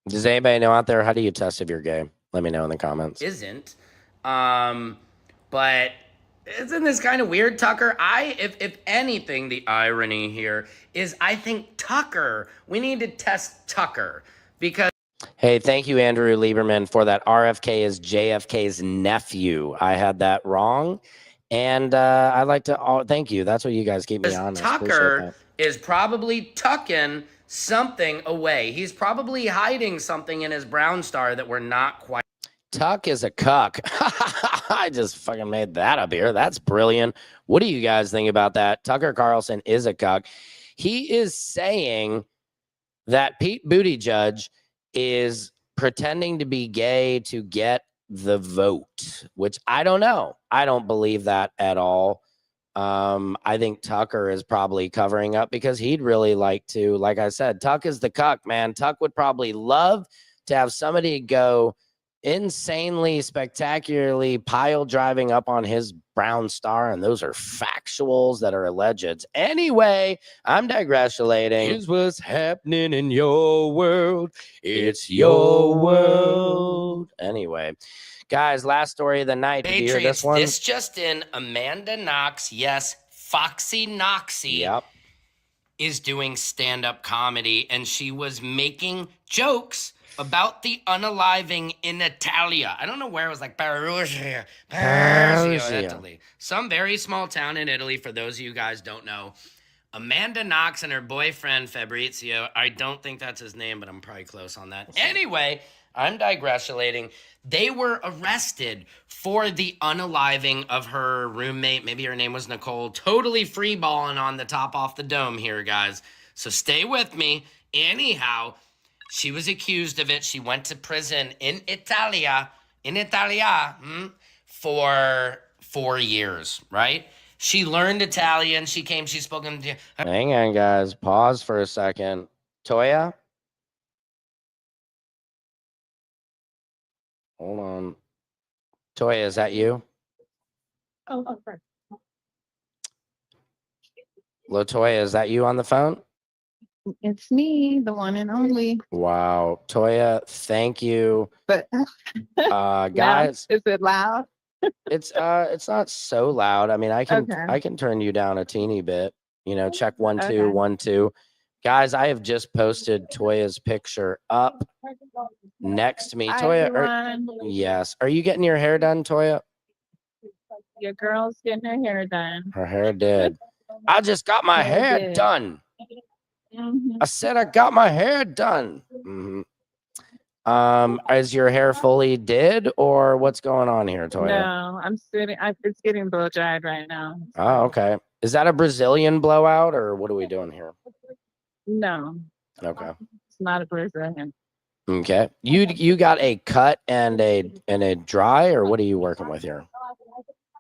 Does anybody know out there, how do you test if you're gay? Let me know in the comments. isn't. But isn't this kind of weird, Tucker? If anything, the irony here is I think Tucker, we need to test Tucker because Hey, thank you, Andrew Lieberman, for that. RFK is JFK's nephew. I had that wrong. And I'd like to thank you. That's what you guys keep me honest. Tucker is probably tucking something away. He's probably hiding something in his brown star that we're not quite. Tuck is a cuck. I just fucking made that up here. That's brilliant. What do you guys think about that? Tucker Carlson is a cuck. He is saying that Pete Buttigieg is pretending to be gay to get the vote, which I don't know. I don't believe that at all. I think Tucker is probably covering up because he'd really like to, like I said, Tuck is the cuck, man. Tuck would probably love to have somebody go insanely, spectacularly pile driving up on his brown star, and those are factuals that are alleged. Anyway, I'm digressulating. Here's what's happening in your world. It's your world. Anyway, guys, last story of the night. Did you hear Patriots, this one? this just in, Amanda Knox, yes, Foxy Knoxy, Yep. is doing stand-up comedy, and she was making jokes about the unaliving in Italia. I don't know where it was, like Perugia, Italy. Some very small town in Italy, for those of you guys don't know. Amanda Knox and her boyfriend Fabrizio, I don't think that's his name, but I'm probably close on that. Anyway, I'm digressulating. They were arrested for the unaliving of her roommate. Maybe her name was Nicole. Totally freeballing on the top off the dome here, guys. So stay with me. Anyhow, she was accused of it. She went to prison in Italia, for 4 years, right? She learned Italian. She spoke in. Hang on, guys. Pause for a second. Toya? Hold on. Toya, is that you? Oh, right. Latoya, is that you on the phone? It's me, the one and only. Wow. Toya, thank you. But guys, is it loud? it's not so loud. I mean, I can turn you down a teeny bit. You know, check 1 2 Okay. 1 2. Guys, I have just posted Toya's picture up next to me. Hi, Toya, everyone. yes. Are you getting your hair done, Toya? Your girl's getting her hair done. Her hair did. I just got my hair did. done. Mhm. I said I got my hair done. Is your hair fully did, or what's going on here, Toya? No, I'm sitting. It's getting blow dried right now. Oh, okay. Is that a Brazilian blowout, or what are we doing here? No, Okay. it's not a Brazilian. Okay. You got a cut and a dry, or what are you working with here?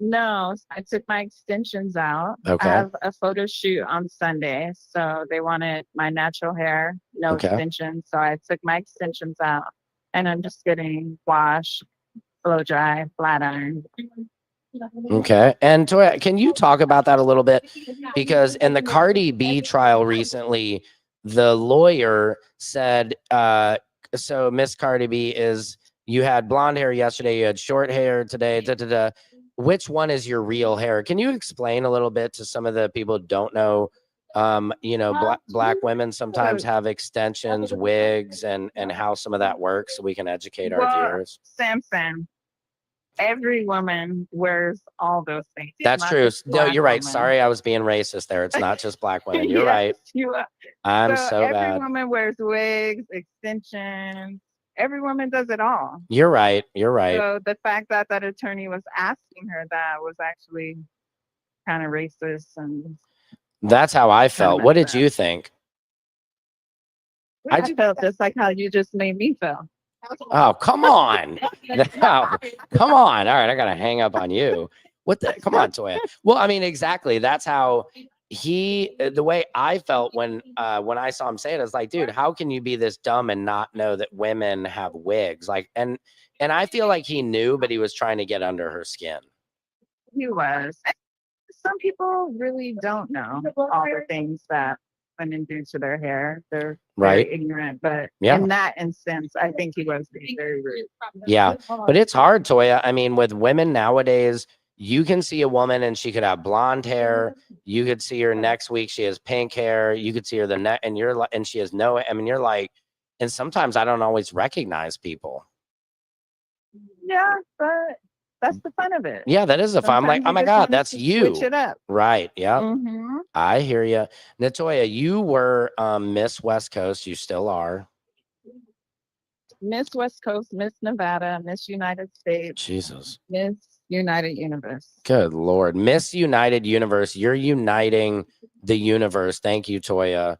No, I took my extensions out. Okay. I have a photo shoot on Sunday, so they wanted my natural hair, no Okay. extensions. So I took my extensions out, and I'm just getting washed, blow dry, flat iron. Okay. And Toya, can you talk about that a little bit? Because in the Cardi B trial recently, the lawyer said, so Miss Cardi B you had blonde hair yesterday, you had short hair today, Which one is your real hair? Can you explain a little bit to some of the people who don't know? Black women sometimes have extensions, wigs, and how some of that works, so we can educate our viewers. Samson, every woman wears all those things. That's not true. just No, black you're right. women. Sorry, I was being racist there. It's not just black women. You're Yes, right. you are. I'm so every bad. woman wears wigs, extensions, every woman does it all. You're right. You're right. So the fact that that attorney was asking her that was actually kind of racist and That's how I kind of felt. What messed did up. you think? I felt just like how you just made me feel. Oh, come on. No, come on. All right, I gotta hang up on you. What the? Come on, Toya. Well, I mean, exactly. That's how the way I felt when I saw him say it, I was like, dude, how can you be this dumb and not know that women have wigs? Like, and I feel like he knew, but he was trying to get under her skin. He was. Some people really don't know all the things that women do to their hair. They're Right. very ignorant, but Yeah. in that instance, I think he was being very rude. Yeah, but it's hard, Toya. I mean, with women nowadays, you can see a woman and she could have blonde hair. You could see her next week, she has pink hair. You could see her the next, and you're like, and she has no. I mean, you're like, and sometimes I don't always recognize people. Yeah, but that's the fun of it. Yeah, that is the fun. I'm like, Sometimes oh my just God, want that's to you. Switch it up. Right. Yeah. Mm-hmm. I hear you. Natoya, you were Miss West Coast. You still are. Miss West Coast, Miss Nevada, Miss United States, Jesus. Miss United Universe. Good Lord. Miss United Universe. You're uniting the universe. Thank you, Toya.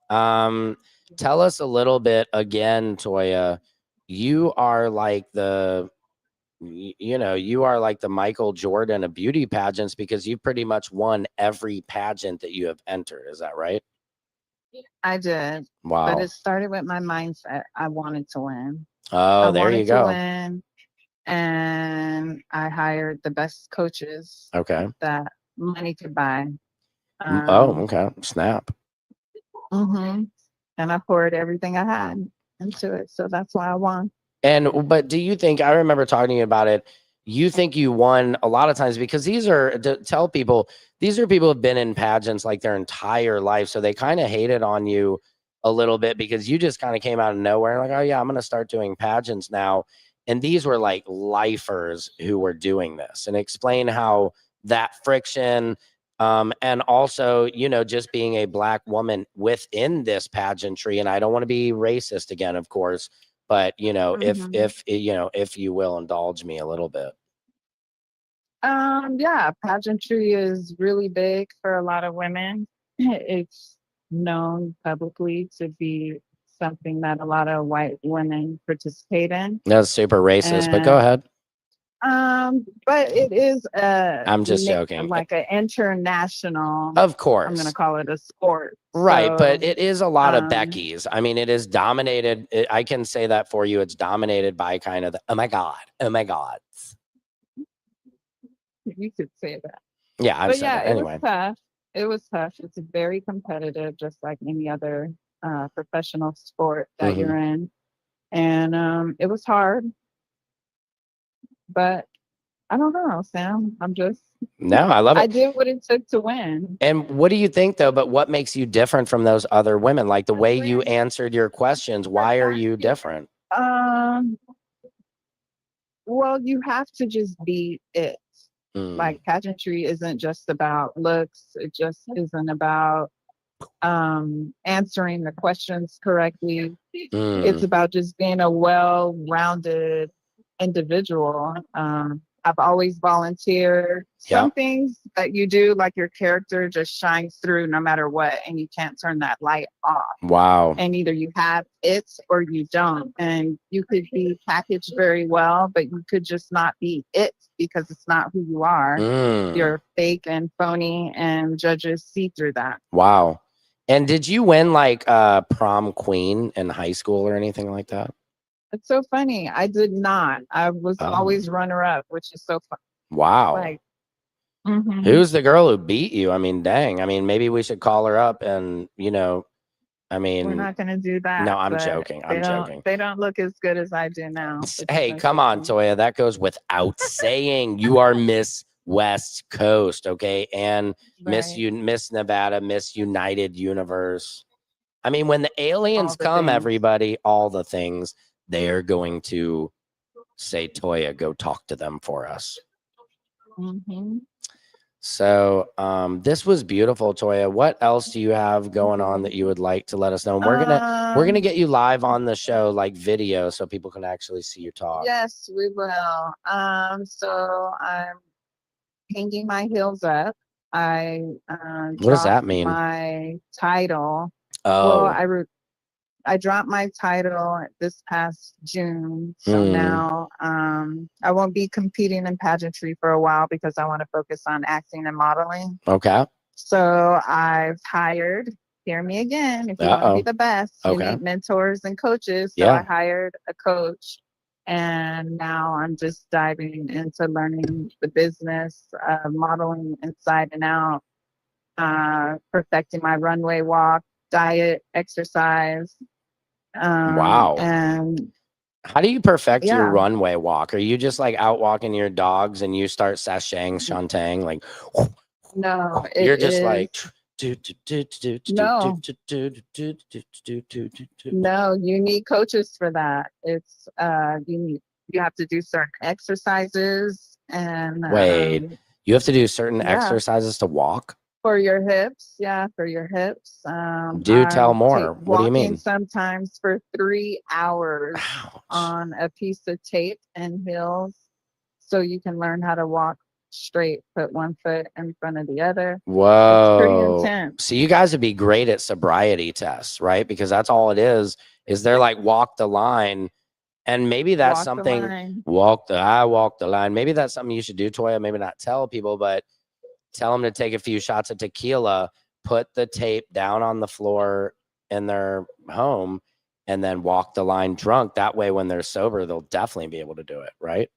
Tell us a little bit again, Toya. You are like you are like the Michael Jordan of beauty pageants because you pretty much won every pageant that you have entered. Is that right? I did. Wow. But it started with my mindset. I wanted to win. Oh, there you wanted to go. win, and I hired the best coaches Okay. that money could buy. Okay. Snap. Mm-hmm. And I poured everything I had into it. So that's why I won. But do you think, I remember talking to you about it, you think you won a lot of times because these are, to tell people, these are people who have been in pageants like their entire life. So they kind of hated on you a little bit because you just kind of came out of nowhere and like, oh yeah, I'm going to start doing pageants now. And these were like lifers who were doing this, and explain how that friction, and also, just being a Black woman within this pageantry. And I don't want to be racist again, of course, but if you will indulge me a little bit. Yeah, pageantry is really big for a lot of women. It's known publicly to be something that a lot of white women participate in. That's super racist, but go ahead. But it is I'm just joking. Like an international, of course, I'm gonna call it a sport. Right, So, but it is a lot of Becky's. I mean, it is dominated. I can say that for you. It's dominated by kind of the, oh my God. You could say that. Yeah, I've but said yeah, that. Anyway. It was tough. It was tough. It's very competitive, just like any other professional sport that you're in. And it was hard. But I don't know, Sam. No, I love it. I did what it took to win. And what do you think though? But what makes you different from those other women? Like the way you answered your questions, why are you different? Well, you have to just be it. Like pageantry isn't just about looks. It just isn't about answering the questions correctly. It's about just being a well-rounded individual. I've always volunteered. Some things that you do, like your character just shines through no matter what, and you can't turn that light off. Wow. And either you have it or you don't. And you could be packaged very well, but you could just not be it because it's not who you are. You're fake and phony, and judges see through that. Wow. And did you win like prom queen in high school or anything like that? It's so funny. I did not. I was always runner-up, which is so fun. Wow. Like, who's the girl who beat you? I mean, dang. I mean, maybe we should call her up and, I mean. We're not going to do that. No, I'm joking. I'm joking. They don't look as good as I do now. Hey, come on, Toya. That goes without saying. You are Miss West Coast, okay? And Miss Nevada, Miss United Universe. I mean, when the aliens come, everybody, all the things, they're going to say, Toya, go talk to them for us. So this was beautiful, Toya. What else do you have going on that you would like to let us know? And we're gonna get you live on the show, like video, so people can actually see you talk. Yes, we will. So I'm hanging my heels up. I What does that mean? my title. Oh, Well, I dropped my title this past June. So now I won't be competing in pageantry for a while because I want to focus on acting and modeling. okay. So I've hired, hear me again, if you want to be the best, you need mentors and coaches. So I hired a coach. And now I'm just diving into learning the business, modeling inside and out, perfecting my runway walk, diet, exercise. Wow. And how do you perfect your yeah. runway walk? Are you just like out walking your dogs and you start sashaying, shantying, like No, you're just like no, you need coaches for that. It's you have to do certain exercises and wait, you have to do certain yeah. exercises to walk? For your hips, yeah, for your hips. Do tell more. What do you mean? Walking sometimes for 3 hours Ouch. on a piece of tape and heels, so you can learn how to walk straight, put one foot in front of the other. Whoa. It's pretty intense. So you guys would be great at sobriety tests, right? Because that's all it is they're like walk the line. And maybe that's Walk the something line. walk the line. Maybe that's something you should do, Toya. Maybe not tell people, but tell them to take a few shots of tequila, put the tape down on the floor in their home, and then walk the line drunk. That way, when they're sober, they'll definitely be able to do it, right?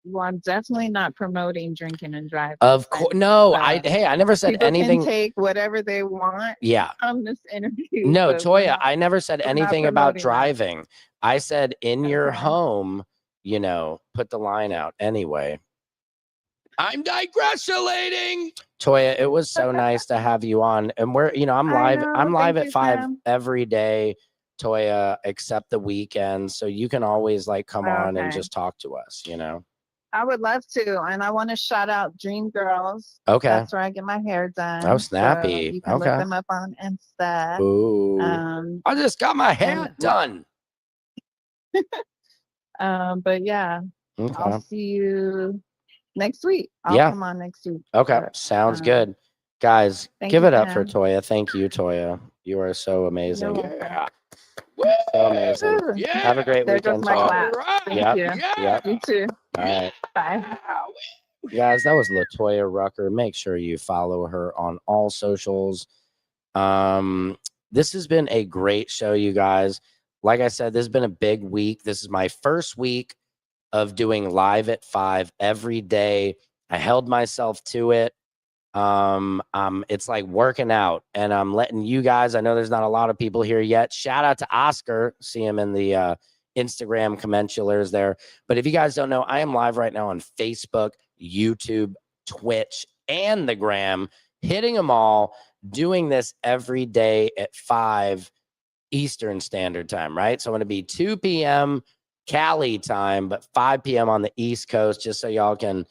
Well, I'm definitely not promoting drinking and driving. Of course, no. I never said people anything. Can take whatever they want. Yeah. On this interview. No, Toya, I never said anything about driving. That. I said in your home, you know, put the line out anyway. I'm digressulating. Toya, it was so nice to have you on. And we're, you know, I'm live at 5 every day, Toya, except the weekends. So you can always like come on and just talk to us, you know. I would love to. And I want to shout out Dream Girls. Okay. That's where I get my hair done. Oh, snappy. So you can look them up on Insta. Ooh. I just got my hair done. But yeah, I'll see you next week. I'll come on next week. Okay. Sounds good. Guys, give it up for Toya. Thank you, Toya. You are so amazing. Yeah. So amazing. Yeah. Have a great weekend. Thank you. Yep. You too. All right. Bye. Guys, that was LaToya Rucker. Make sure you follow her on all socials. This has been a great show, you guys. Like I said, this has been a big week. This is my first week of doing live at 5 every day. I held myself to it. It's like working out, and I'm letting you guys, I know there's not a lot of people here yet. Shout out to Oscar. See him in the Instagram commentulars there. But if you guys don't know, I am live right now on Facebook, YouTube, Twitch, and the Gram, hitting them all, doing this every day at 5 Eastern Standard Time, right? So I'm going to be 2 p.m. Cali time, but 5 p.m. on the East Coast, just so y'all can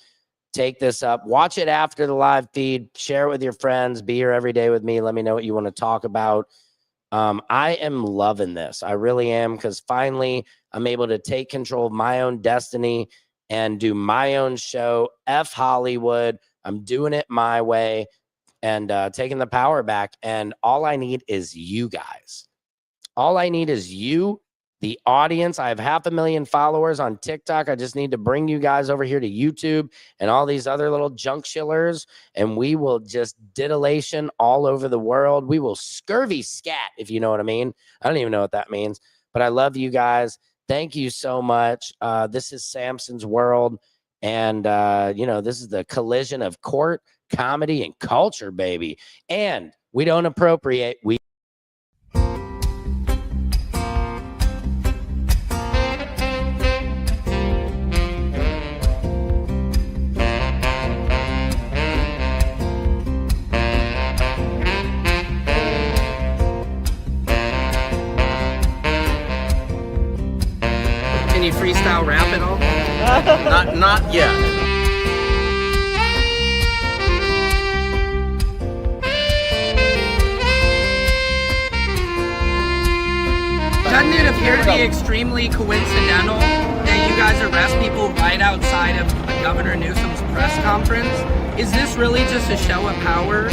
take this up. Watch it after the live feed. Share it with your friends. Be here every day with me. Let me know what you want to talk about. I am loving this. I really am, because finally I'm able to take control of my own destiny and do my own show. F Hollywood. I'm doing it my way and taking the power back. And all I need is you guys. All I need is you, the audience. I have 500,000 followers on TikTok. I just need to bring you guys over here to YouTube and all these other little junk shillers, and we will just diddlation all over the world. We will scurvy scat, if you know what I mean. I don't even know what that means, but I love you guys. Thank you so much. This is Samson's World, and you know, this is the collision of court, comedy, and culture, baby. And we don't appropriate. We Can you freestyle rap at all? Not yet. appear to be extremely coincidental that you guys arrest people right outside of Governor Newsom's press conference. Is this really just a show of power?